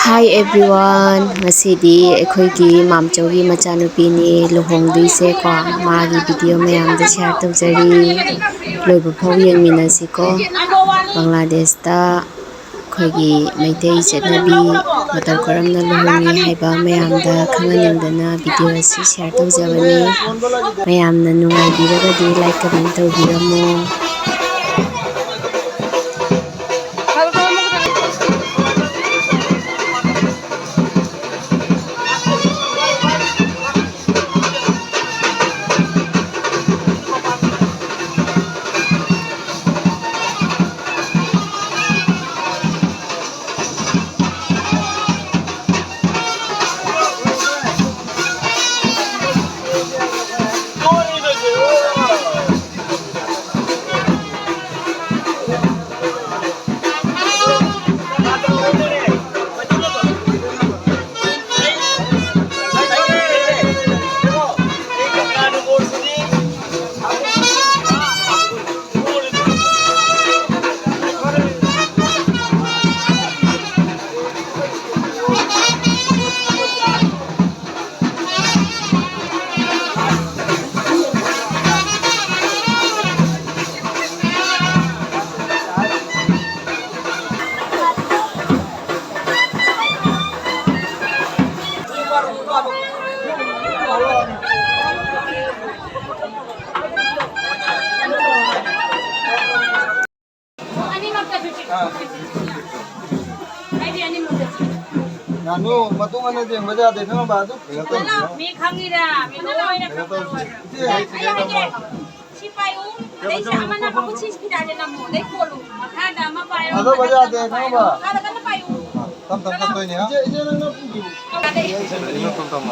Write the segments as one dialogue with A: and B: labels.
A: Hi everyone! Ngasidi ꯑꯩꯈꯣꯏꯒꯤ ꯃꯥꯝꯆꯧꯒꯤ ꯃꯆꯥꯅꯨꯄꯤꯅꯤ ꯂꯨꯍꯣꯡꯗꯣꯏꯁꯦꯀꯣ. ꯃꯥꯒꯤ video ꯃꯌꯥꯝꯗ ꯁꯦꯌꯔ ꯇꯧꯖꯔꯤ. ꯂꯣꯏꯕ ꯐꯥꯎ ꯌꯦꯡꯃꯤꯟꯅꯁꯤꯀꯣ. ꯕꯪꯒ꯭ꯂꯥꯗꯦꯁꯇ ꯑꯩꯈꯣꯏꯒꯤ ꯃꯩꯇꯩ ꯆꯠꯅꯕꯤ ꯃꯇꯧ ꯀꯔꯝꯅ ꯂꯨꯍꯣꯡꯉꯤ ꯍꯥꯏꯕ ꯃꯌꯥꯝꯗ ꯈꯪꯍꯟꯅꯤꯡꯗꯅ ꯚꯤꯗꯤꯑꯣ ꯑꯁꯤ ꯁꯦꯌꯔ ꯇꯧꯖꯕꯅꯤ. ꯃꯌꯥꯝꯅ ꯅꯨꯡꯉꯥꯏꯕꯤꯔꯒꯗꯤ ꯂꯥꯏꯛ ꯀꯃꯦꯟ ꯇꯧꯕꯤꯔꯝꯃꯣ.
B: Nanu, matung ane jeng baca dekha na badu.
C: Mi khangira, mi noi na khangira. Si payu, dei sama na baku sis pida je na mo, dei kolu. Ada ma payu.
B: Ada baca dekha na ba.
C: Ada kan payu.
B: Tam to ini ha. Ije na puju. Ini tam.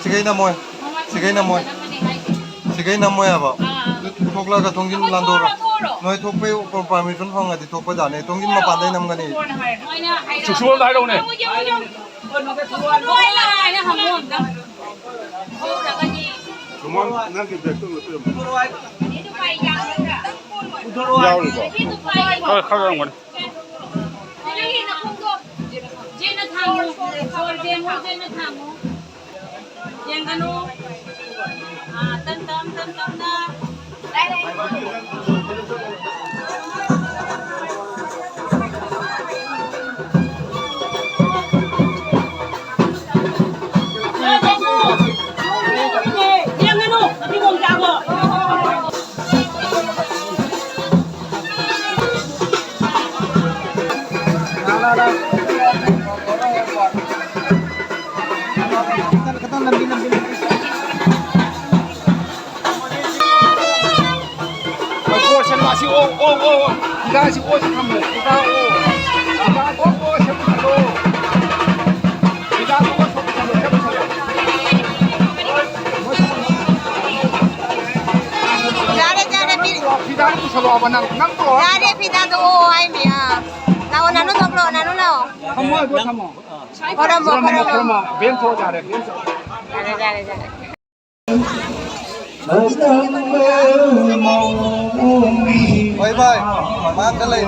B: Sigai na moy. Sigai na moy aba. Thokla ka thongin landor. Noi thokpe permission phang adi thokpa jane. Thongin ma pandai nam gani.
D: Susul dah dong ni. Semua nanti betul betul. Jauh lebih. Kalau orang mana? Masih kita masih kamu kita kita itu selalu apa nang tuh?
E: Jadi kita tuh ai mia. Tahu nanu soklo nanu lo.
D: Kamu itu kamu.
E: Korom.
D: Bento jadi bento.
E: Jadi.
B: Bye bye. Mang cái này.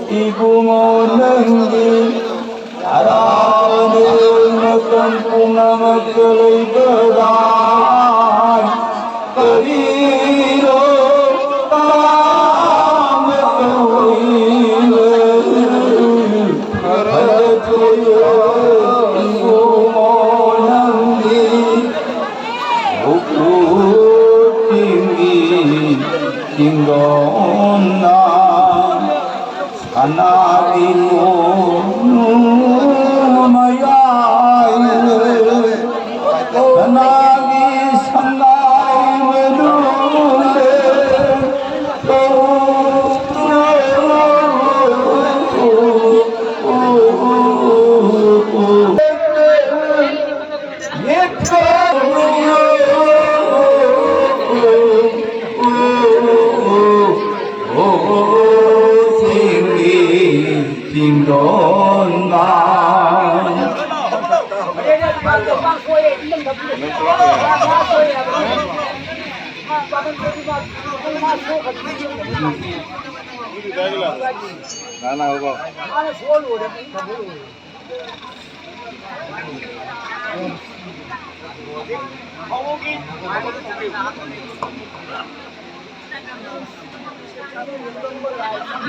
F: 이구모 능기 나라는 깜풍나마 끌이더라 그리로 밤에 보이는 가라토여 이구모 능기 옥구띵기 띵동나 하나비고 하나비 산나이 외로운데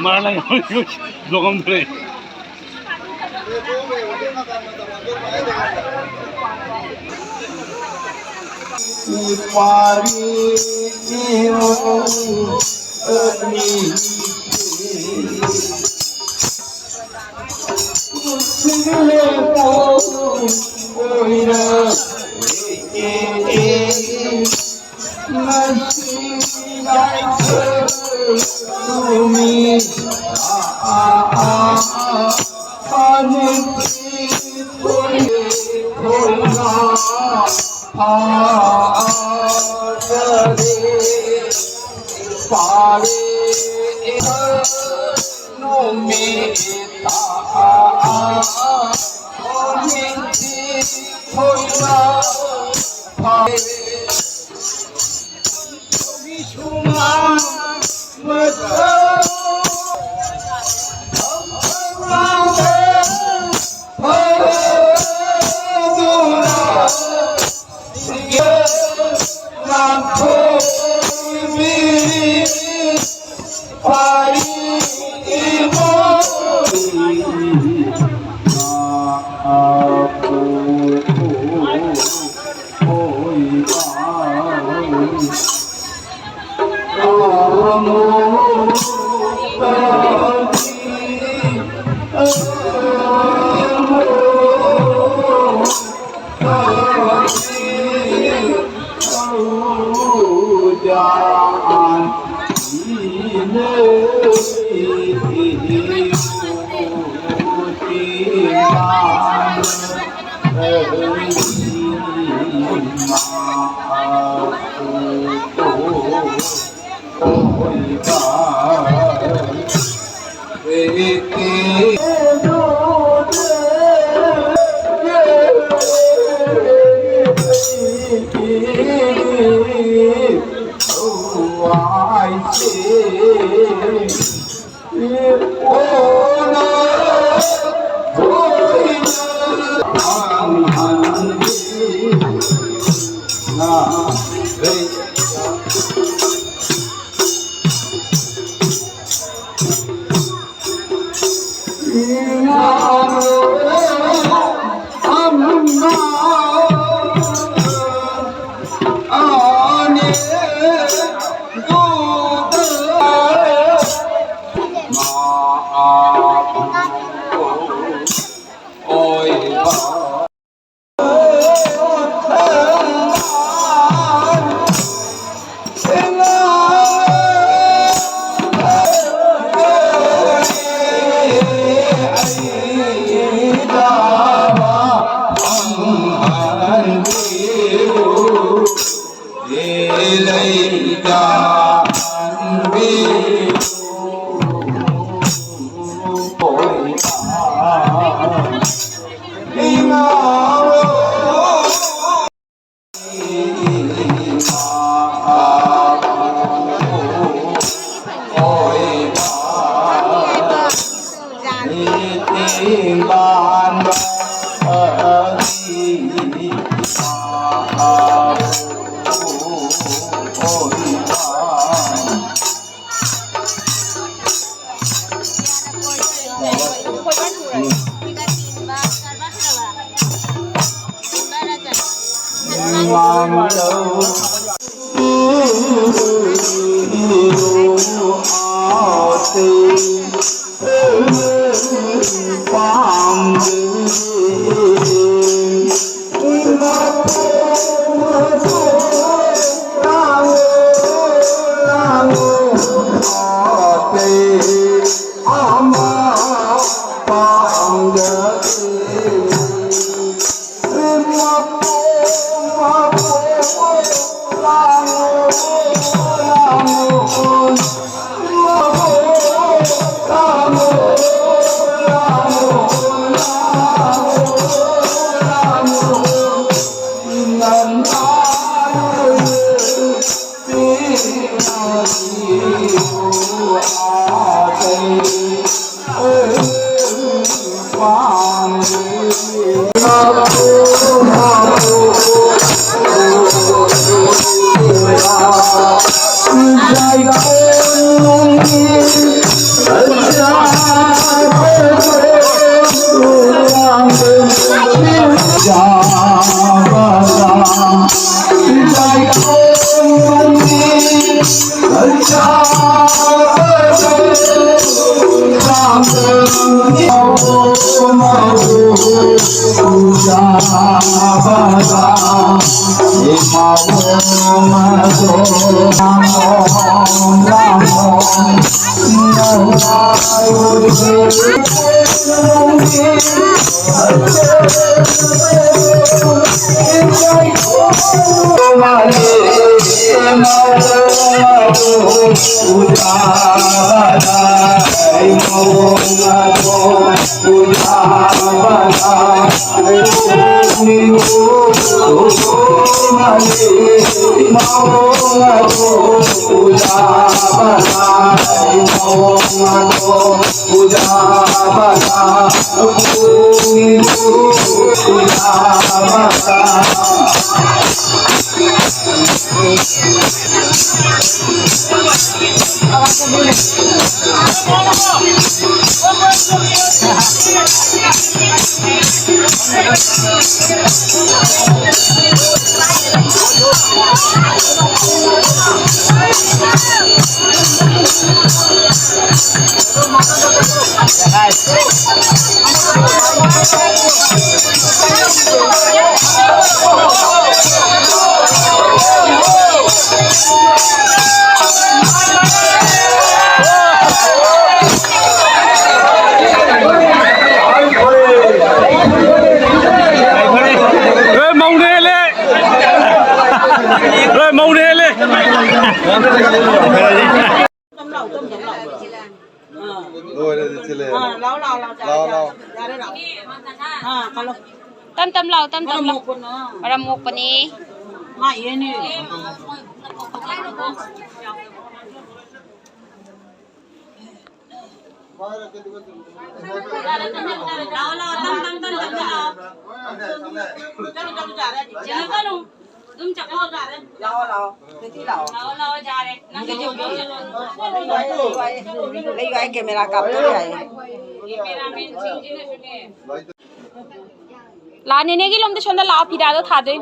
G: 말라 이거 녹음들이
F: 이파리 이모 언니 슬레고 오이라 마시야이크 Oh,
C: Tâm tâm lầu Para một phần đi. Đúng chặt lâu ra đấy. Lâu. Cái tí lâu. Lâu ra đấy. Nó cái chung chung luôn. Lấy cái camera cặp cái này. Camera men chỉnh chỉnh này này. ला ने की लोम तो छंदा ला फिरा दो था दे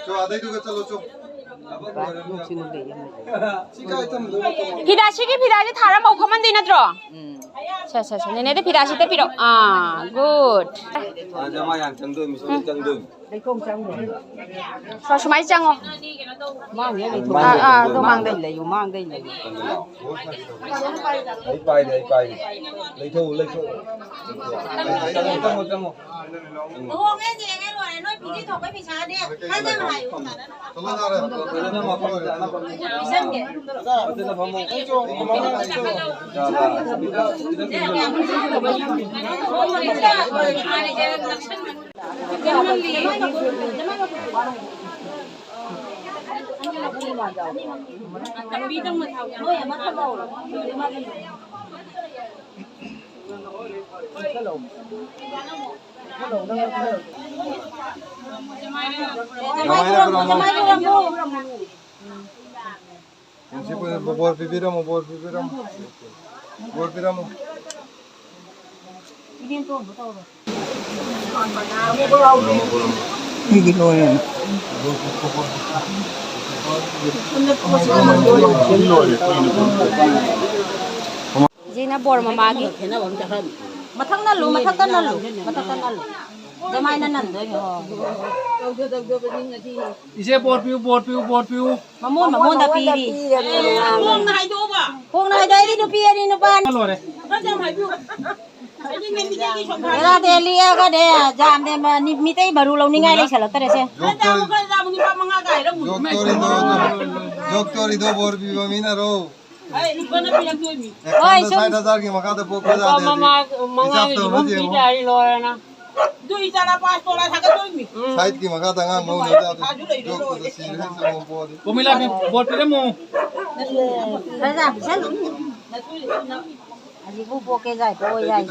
B: जो आधे को चलो चो
C: फिराशी की फिराशी थारा मौखमन दिन नत्रो अच्छा ने ते फिराशी ते पिरो गुड
H: जमा yang changdung misal changdung
C: so shumai chango
H: mang ye
C: do mang đây lấy mang đây lấy
H: pai lấy thu chang
E: Ủa nghe gì nghe rồi nói bị cái thọc cái bị sao đi hay thế mà
B: चलो जा Bor pipiramu.
D: นี่กิโลเนี่ย
C: Jina bor mamagi. Mathang na lu, mathang tan na lu, mathang tan na lu. Jamai na nan doi ho.
D: इसे boat पियो
C: Mamun da piri. Kung na do ba? Kung na doi di do piri no pan.
D: लो रे
C: Ela deli aga de jam de ma ni mitei baru lo ni ngai le chala tare se.
B: doktori do bor bi mina ro
C: Oi,
B: so 60,000 ki maka to pok ja de mama
C: na. Dui jala $5 thaka doi mi.
B: side ki maka ta nga mo no ja to jok to si re so mo bo de
D: वो मिला भी boat पे मो
C: Raja, sel. Aji bu poke jai to jai.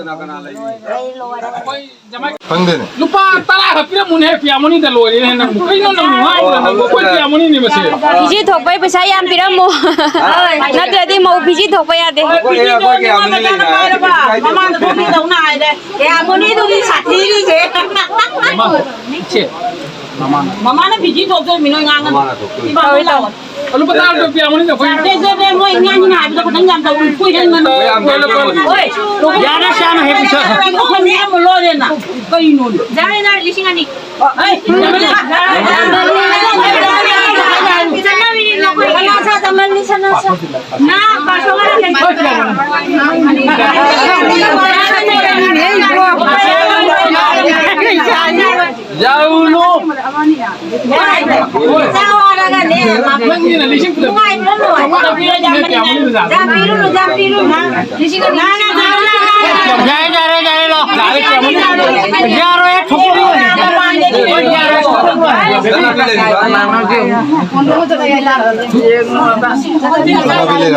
C: Dai lo ara.
D: कोई जमा
B: phang de ne
D: lupa tala ha pira mun he pia moni da lo ni na mu kai no na mu ha na mu ko pia moni ni base
A: Biji thokpai paisa yam piramo. Natradi mau biji thokpai yade.
C: Mama to mi dau nai de. Ya moni tu ni sathi ni je.
D: ma che
C: Mama na biji thok jo mi no ngang. Ti ba lo.
D: lupa tala to pia moni da foi
C: De mo ngang ni ngai bi ko ngang da pui hen man. Oi,
D: ya na sha na he picha
C: ko ko ni mo lo de na. Kai no. Jai na lising ani. Ai,
D: jauh lu ni na lising pula jare lo jare pia moni jaro e thokori
B: sama bile ra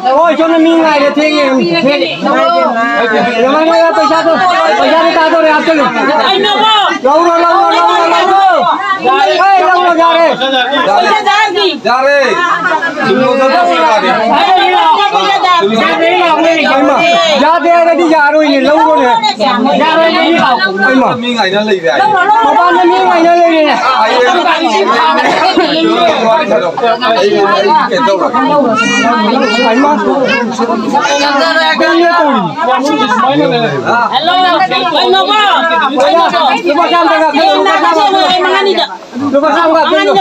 F: ôi cho nó mi ngày để thế rồi mà nó पैसा तो बता दो रे आप चलो लो जा रे
H: जा रे सुनो तो जा रे
F: जा दे रे đi जा rồi lâu rồi nè जा rồi đi bảo ai mà
H: mi ngày nó lấy về
F: mà ba nó mi ngày nó lên nè
H: cái đâu rồi
F: ai mà
C: hello. Ai no ba?
F: lu pa sam ka lu pa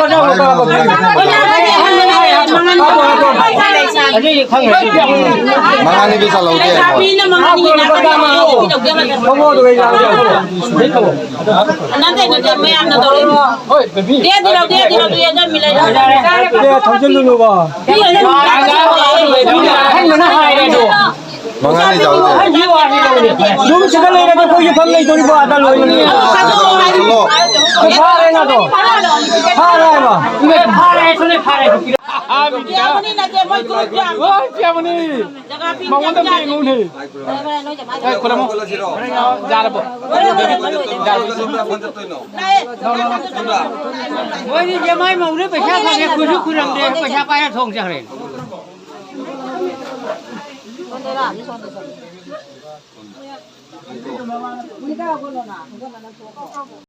F: sam ka
B: mangani bisa lo ke
F: không có được ra
C: Nanti nanti me am na to. Dia di lo dia jan milai.
F: để thằng chân lu ba
D: anh nó hai đây đồ
B: mangani jauh de
F: đúng sẽ lên cái coi như phân lên tôi đi qua ta lôi
B: lo
F: cái pha đây nào to pha đây mà
D: pha đây 손에 pha đây
C: Dia ni na je moi group jam.
D: ôi pia moni
C: Jaga pi.
D: mau ngon ni ngon ni eh kola mo ja ra bo
F: ôi đi chơi mai màu đấy phải sao phải cái khuya khuya làm đấy phải sao phải thòng chẳng này